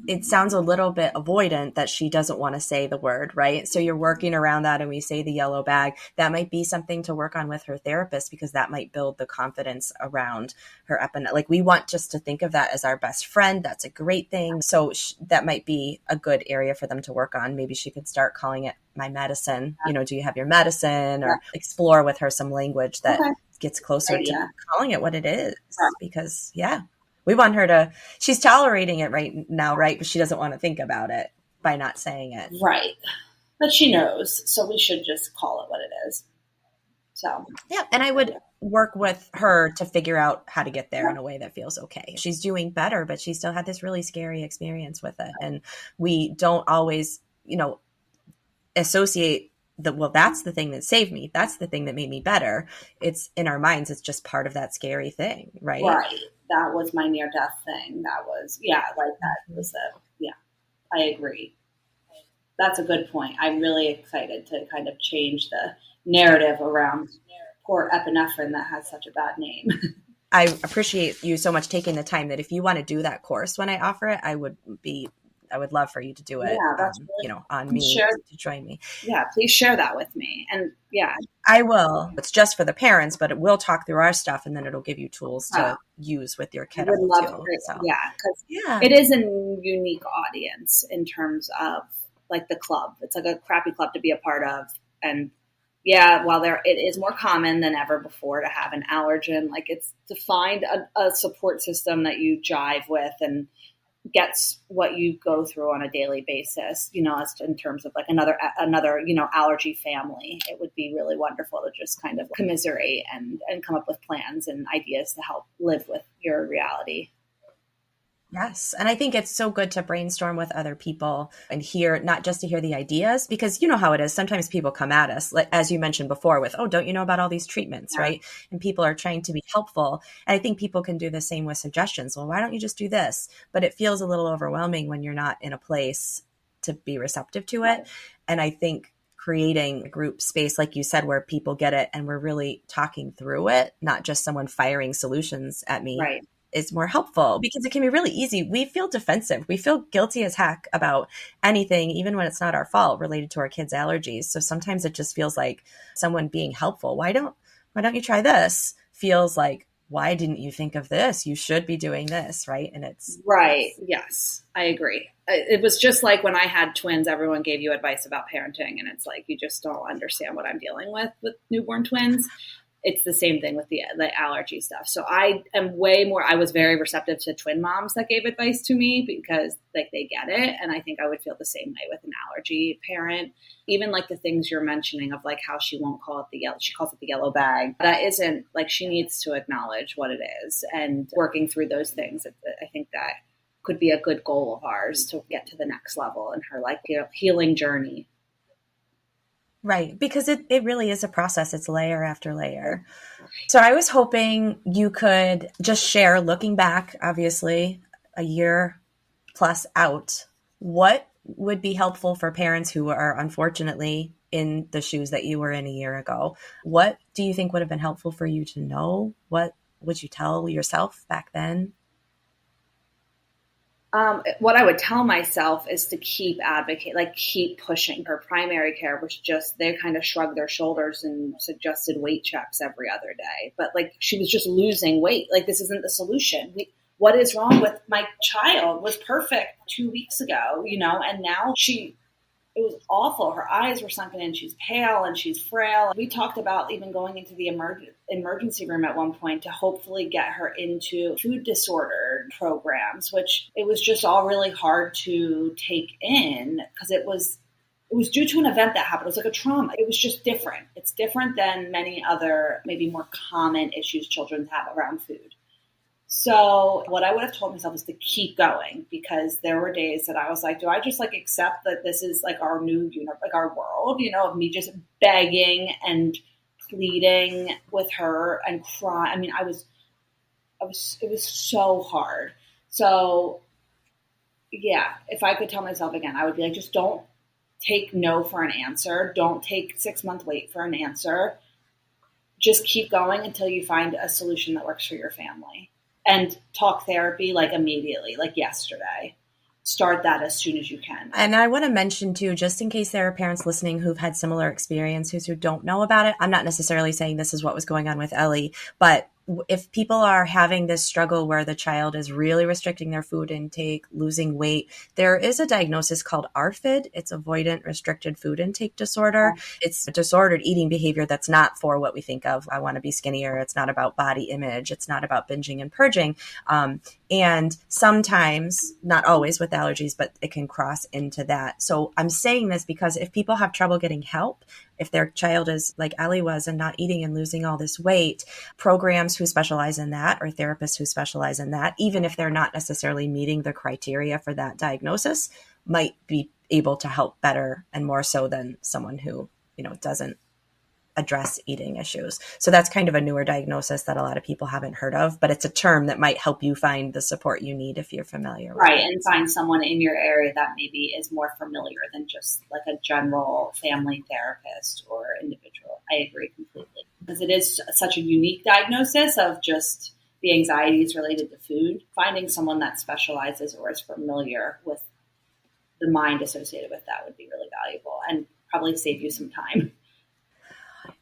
it sounds a little bit avoidant that she doesn't want to say the word, right? So you're working around that, and we say the yellow bag. That might be something to work on with her therapist, because that might build the confidence around her epinephrine. Like, we want just to think of that as our best friend. That's a great thing. So that might be a good area for them to work on. Maybe she could start calling it my medicine. Do you have your medicine? Or explore with her some language that gets closer to calling it what it is. Because, we want her to, she's tolerating it right now, right? But she doesn't want to think about it by not saying it. Right. But she knows. So we should just call it what it is. So. Yeah. And I would work with her to figure out how to get there in a way that feels okay. She's doing better, but she still had this really scary experience with it. And we don't always, associate that's the thing that saved me. That's the thing that made me better. It's in our minds. It's just part of that scary thing. Right. Right. That was my near-death thing. That was, I agree. That's a good point. I'm really excited to kind of change the narrative around poor epinephrine that has such a bad name. I appreciate you so much taking the time that if you want to do that course when I offer it, I would love for you to do it, on me to join me. Yeah, please share that with me. And I will. It's just for the parents, but we'll talk through our stuff, and then it'll give you tools to use with your kiddo. I would love to. Because it is a unique audience in terms of like the club. It's like a crappy club to be a part of. And while it is more common than ever before to have an allergen, like it's to find a support system that you jive with and gets what you go through on a daily basis, as in terms of like another, allergy family. It would be really wonderful to just kind of commiserate and come up with plans and ideas to help live with your reality. Yes. And I think it's so good to brainstorm with other people and not just to hear the ideas, because you know how it is. Sometimes people come at us, like, as you mentioned before, with, oh, don't you know about all these treatments, right? And people are trying to be helpful. And I think people can do the same with suggestions. Well, why don't you just do this? But it feels a little overwhelming when you're not in a place to be receptive to it. And I think creating a group space, like you said, where people get it and we're really talking through it, not just someone firing solutions at me. Right. Is more helpful, because it can be really easy. We feel defensive. We feel guilty as heck about anything, even when it's not our fault, related to our kids' allergies. So sometimes it just feels like someone being helpful. Why don't you try this? Feels like, why didn't you think of this? You should be doing this, right? And it's right. Yes, I agree. It was just like when I had twins, everyone gave you advice about parenting, and it's like, you just don't understand what I'm dealing with newborn twins. It's the same thing with the allergy stuff. So I am I was very receptive to twin moms that gave advice to me, because like they get it. And I think I would feel the same way with an allergy parent. Even like the things you're mentioning of like how she won't call it she calls it the yellow bag. That isn't like, she needs to acknowledge what it is, and working through those things. I think that could be a good goal of ours to get to the next level in her healing journey. Right. Because it really is a process. It's layer after layer. So I was hoping you could just share, looking back, obviously, a year plus out, what would be helpful for parents who are unfortunately in the shoes that you were in a year ago? What do you think would have been helpful for you to know? What would you tell yourself back then? What I would tell myself is to keep advocating, keep pushing. Her primary care was just, they kind of shrugged their shoulders and suggested weight checks every other day. But she was just losing weight. This isn't the solution. What is wrong with my child was perfect 2 weeks ago, and now it was awful. Her eyes were sunken in. She's pale and she's frail. We talked about even going into the emergency room at one point to hopefully get her into food disorder programs, which it was just all really hard to take in, because it was due to an event that happened. It was like a trauma. It was just different. It's different than many other, maybe more common issues children have around food. So what I would have told myself is to keep going, because there were days that I was like, do I just accept that this is our new universe, our world, of me just begging and pleading with her and cry. I mean, it was so hard. So yeah, if I could tell myself again, I would be like, just don't take no for an answer. Don't take 6-month wait for an answer. Just keep going until you find a solution that works for your family. And talk therapy immediately, yesterday. start that as soon as you can. And I want to mention too, just in case there are parents listening who've had similar experiences who don't know about it, I'm not necessarily saying this is what was going on with Ellie, but if people are having this struggle where the child is really restricting their food intake, losing weight, there is a diagnosis called ARFID. It's Avoidant Restricted Food Intake Disorder. It's a disordered eating behavior that's not for what we think of. I want to be skinnier. It's not about body image. It's not about binging and purging. And sometimes, not always with allergies, but it can cross into that. So I'm saying this because if people have trouble getting help, if their child is like Ellie was and not eating and losing all this weight, programs who specialize in that or therapists who specialize in that, even if they're not necessarily meeting the criteria for that diagnosis, might be able to help better and more so than someone who, doesn't address eating issues. So that's kind of a newer diagnosis that a lot of people haven't heard of, but it's a term that might help you find the support you need if you're familiar with right, it. and find someone in your area that maybe is more familiar than just like a general family therapist or individual. I agree completely, because it is such a unique diagnosis of just the anxieties related to food. Finding someone that specializes or is familiar with the mind associated with that would be really valuable and probably save you some time.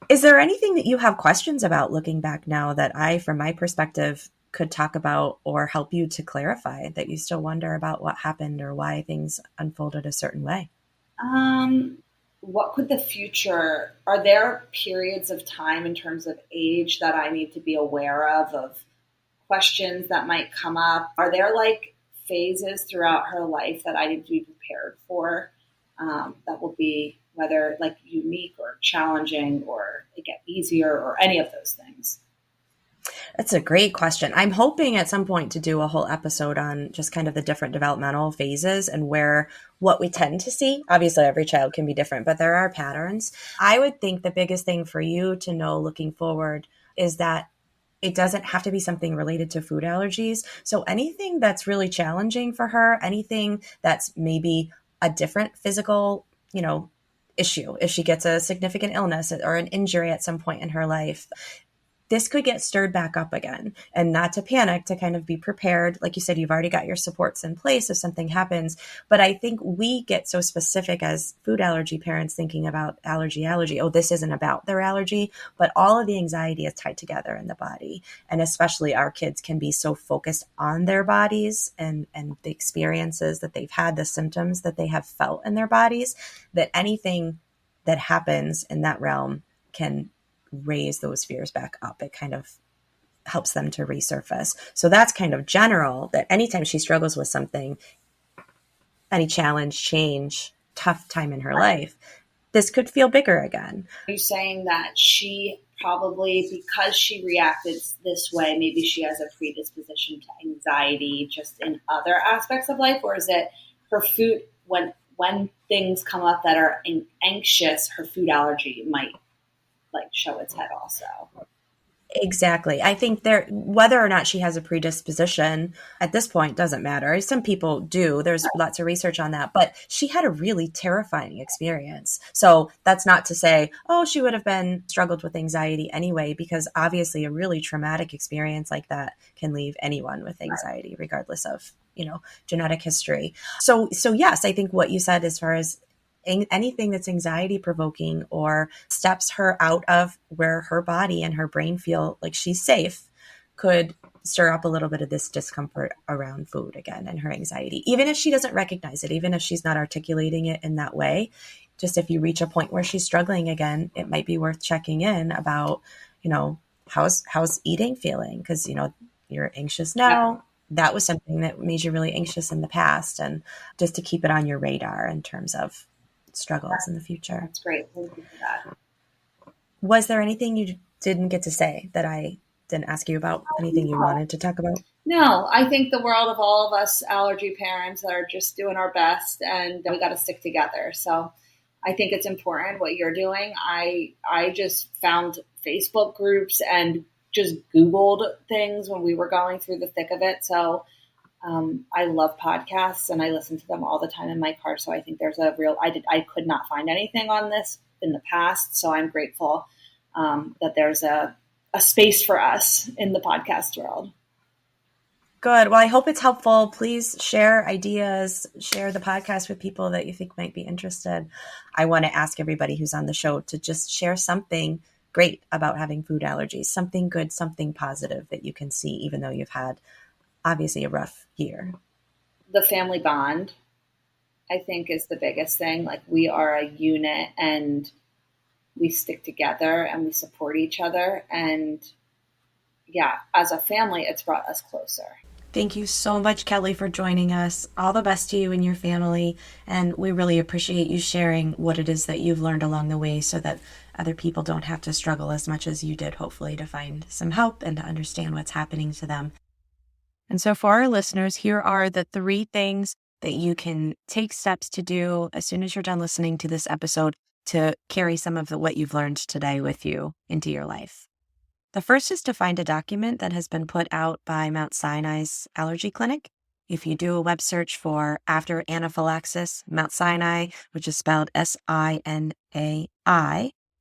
Is there anything that you have questions about looking back now that I, from my perspective, could talk about or help you to clarify that you still wonder about what happened or why things unfolded a certain way? What could the future, are there periods of time in terms of age that I need to be aware of questions that might come up? Are there like phases throughout her life that I need to be prepared for that will be whether like unique or challenging or it get easier or any of those things? That's a great question. I'm hoping at some point to do a whole episode on just kind of the different developmental phases and what we tend to see. Obviously, every child can be different, but there are patterns. I would think the biggest thing for you to know looking forward is that it doesn't have to be something related to food allergies. So anything that's really challenging for her, anything that's maybe a different physical, issue, if she gets a significant illness or an injury at some point in her life, this could get stirred back up again, and not to panic, to kind of be prepared. Like you said, you've already got your supports in place if something happens. But I think we get so specific as food allergy parents thinking about allergy. Oh, this isn't about their allergy, but all of the anxiety is tied together in the body. And especially our kids can be so focused on their bodies and the experiences that they've had, the symptoms that they have felt in their bodies, that anything that happens in that realm can raise those fears back up. It kind of helps them to resurface. So that's kind of general, that anytime she struggles with something, any challenge, change, tough time in her life, this could feel bigger again. Are you saying that she probably, because she reacted this way, maybe she has a predisposition to anxiety just in other aspects of life? Or is it her food, when things come up that are anxious, her food allergy might like show its head also? Exactly. I think whether or not she has a predisposition at this point doesn't matter. Some people do. There's lots of research on that, but she had a really terrifying experience. So that's not to say, she would have been struggled with anxiety anyway, because obviously a really traumatic experience like that can leave anyone with anxiety, regardless of, genetic history. So yes, I think what you said as far as anything that's anxiety provoking or steps her out of where her body and her brain feel like she's safe could stir up a little bit of this discomfort around food again and her anxiety, even if she doesn't recognize it, even if she's not articulating it in that way. Just if you reach a point where she's struggling again, it might be worth checking in about, how's eating feeling? Because, you're anxious now. That was something that made you really anxious in the past, and just to keep it on your radar in terms of struggles in the future. That's great. Thank you for that. Was there anything you didn't get to say that I didn't ask you about? Anything you wanted to talk about? No, I think the world of all of us allergy parents are just doing our best, and we got to stick together. So I think it's important what you're doing. I just found Facebook groups and just Googled things when we were going through the thick of it. So I love podcasts and I listen to them all the time in my car. So I think there's I could not find anything on this in the past. So I'm grateful that there's a space for us in the podcast world. Good. Well, I hope it's helpful. Please share ideas, share the podcast with people that you think might be interested. I want to ask everybody who's on the show to just share something great about having food allergies, something good, something positive that you can see, even though you've had obviously a rough year. The family bond, I think, is the biggest thing. Like, we are a unit and we stick together and we support each other. And yeah, as a family, it's brought us closer. Thank you so much, Kelly, for joining us. All the best to you and your family. And we really appreciate you sharing what it is that you've learned along the way so that other people don't have to struggle as much as you did, hopefully, to find some help and to understand what's happening to them. And so for our listeners, here are the 3 things that you can take steps to do as soon as you're done listening to this episode to carry some of what you've learned today with you into your life. The first is to find a document that has been put out by Mount Sinai's allergy clinic. If you do a web search for after anaphylaxis, Mount Sinai, which is spelled SINAI,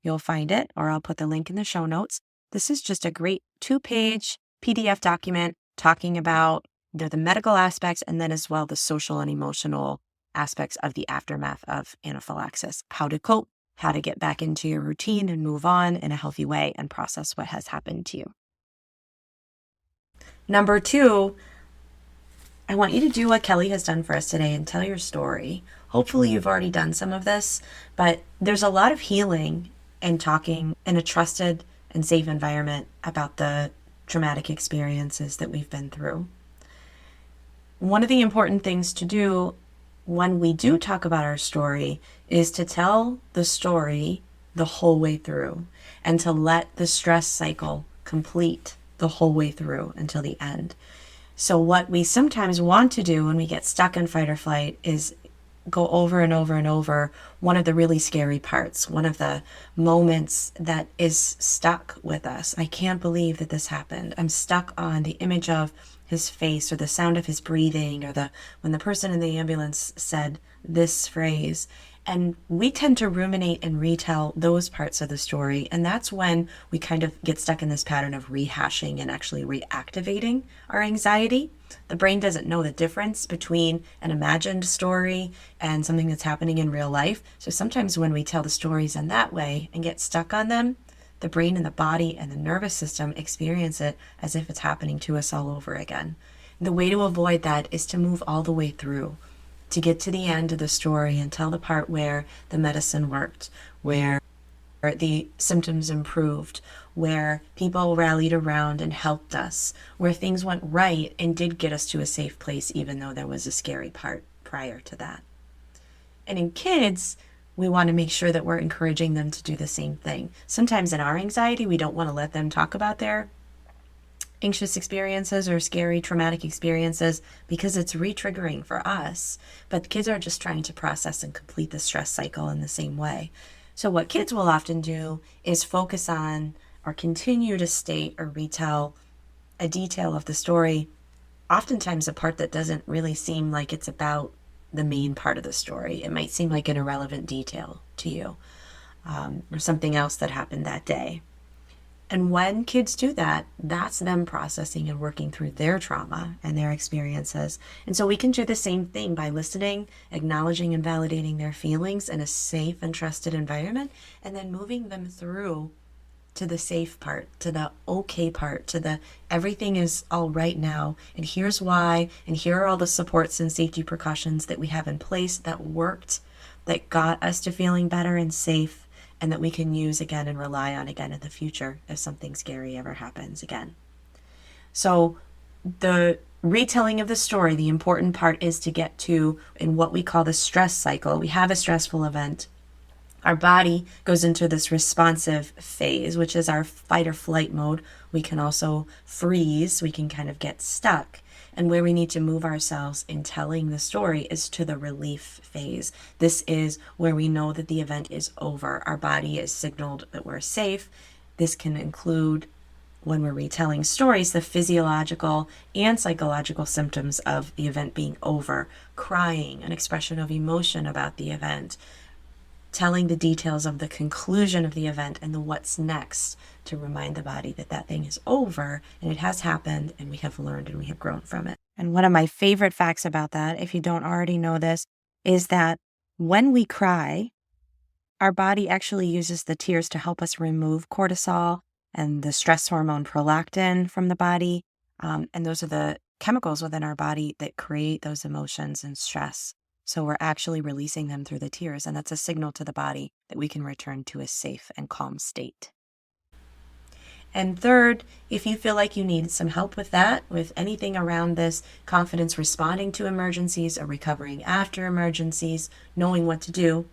you'll find it, or I'll put the link in the show notes. This is just a great 2-page PDF document talking about the medical aspects and then as well the social and emotional aspects of the aftermath of anaphylaxis, how to cope, how to get back into your routine and move on in a healthy way and process what has happened to you. Number 2, I want you to do what Kelly has done for us today and tell your story. Hopefully you've already done some of this, but there's a lot of healing in talking in a trusted and safe environment about the traumatic experiences that we've been through. One of the important things to do when we do talk about our story is to tell the story the whole way through and to let the stress cycle complete the whole way through until the end. So what we sometimes want to do when we get stuck in fight or flight is go over and over and over one of the really scary parts, one of the moments that is stuck with us. I can't believe that this happened. I'm stuck on the image of his face or the sound of his breathing or when the person in the ambulance said this phrase. And we tend to ruminate and retell those parts of the story. And that's when we kind of get stuck in this pattern of rehashing and actually reactivating our anxiety. The brain doesn't know the difference between an imagined story and something that's happening in real life. So sometimes when we tell the stories in that way and get stuck on them, the brain and the body and the nervous system experience it as if it's happening to us all over again. The way to avoid that is to move all the way through, to get to the end of the story and tell the part where the medicine worked, where the symptoms improved, where people rallied around and helped us, where things went right and did get us to a safe place, even though there was a scary part prior to that. And in kids, we want to make sure that we're encouraging them to do the same thing. Sometimes in our anxiety, we don't want to let them talk about their anxious experiences or scary traumatic experiences because it's re-triggering for us. But kids are just trying to process and complete the stress cycle in the same way. So what kids will often do is focus on or continue to state or retell a detail of the story, oftentimes a part that doesn't really seem like it's about the main part of the story. It might seem like an irrelevant detail to you, or something else that happened that day. And when kids do that, that's them processing and working through their trauma and their experiences. And so we can do the same thing by listening, acknowledging and validating their feelings in a safe and trusted environment, and then moving them through to the safe part, to the okay part, to the everything is all right now, and here's why, and here are all the supports and safety precautions that we have in place that worked, that got us to feeling better and safe, and that we can use again and rely on again in the future if something scary ever happens again. So the retelling of the story, the important part is to get to in what we call the stress cycle. We have a stressful event. Our body goes into this responsive phase, which is our fight or flight mode. We can also freeze. We can kind of get stuck. And where we need to move ourselves in telling the story is to the relief phase. This is where we know that the event is over. Our body is signaled that we're safe. This can include, when we're retelling stories, the physiological and psychological symptoms of the event being over, crying, an expression of emotion about the event, telling the details of the conclusion of the event and the what's next to remind the body that that thing is over and it has happened and we have learned and we have grown from it. And one of my favorite facts about that, if you don't already know this, is that when we cry, our body actually uses the tears to help us remove cortisol and the stress hormone prolactin from the body. And those are the chemicals within our body that create those emotions and stress. So we're actually releasing them through the tears, and that's a signal to the body that we can return to a safe and calm state. And third, if you feel like you need some help with that, with anything around this confidence responding to emergencies or recovering after emergencies, knowing what to do,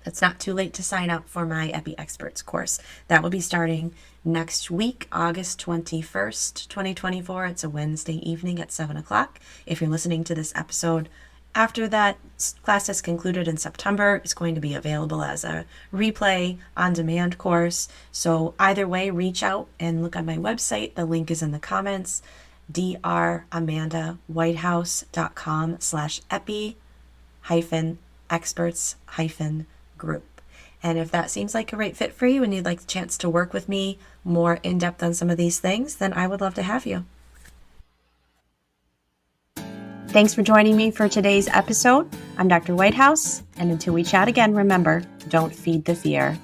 it's not too late to sign up for my Epi Experts course. That will be starting next week, August 21st, 2024. It's a Wednesday evening at 7 o'clock. If you're listening to this episode after that class is concluded in September, it's going to be available as a replay on-demand course. So either way, reach out and look on my website. The link is in the comments, drAmandawhitehouse.com/epi-experts-group. And if that seems like a right fit for you and you'd like the chance to work with me more in depth on some of these things, then I would love to have you. Thanks for joining me for today's episode. I'm Dr. Whitehouse, and until we chat again, remember, don't feed the fear.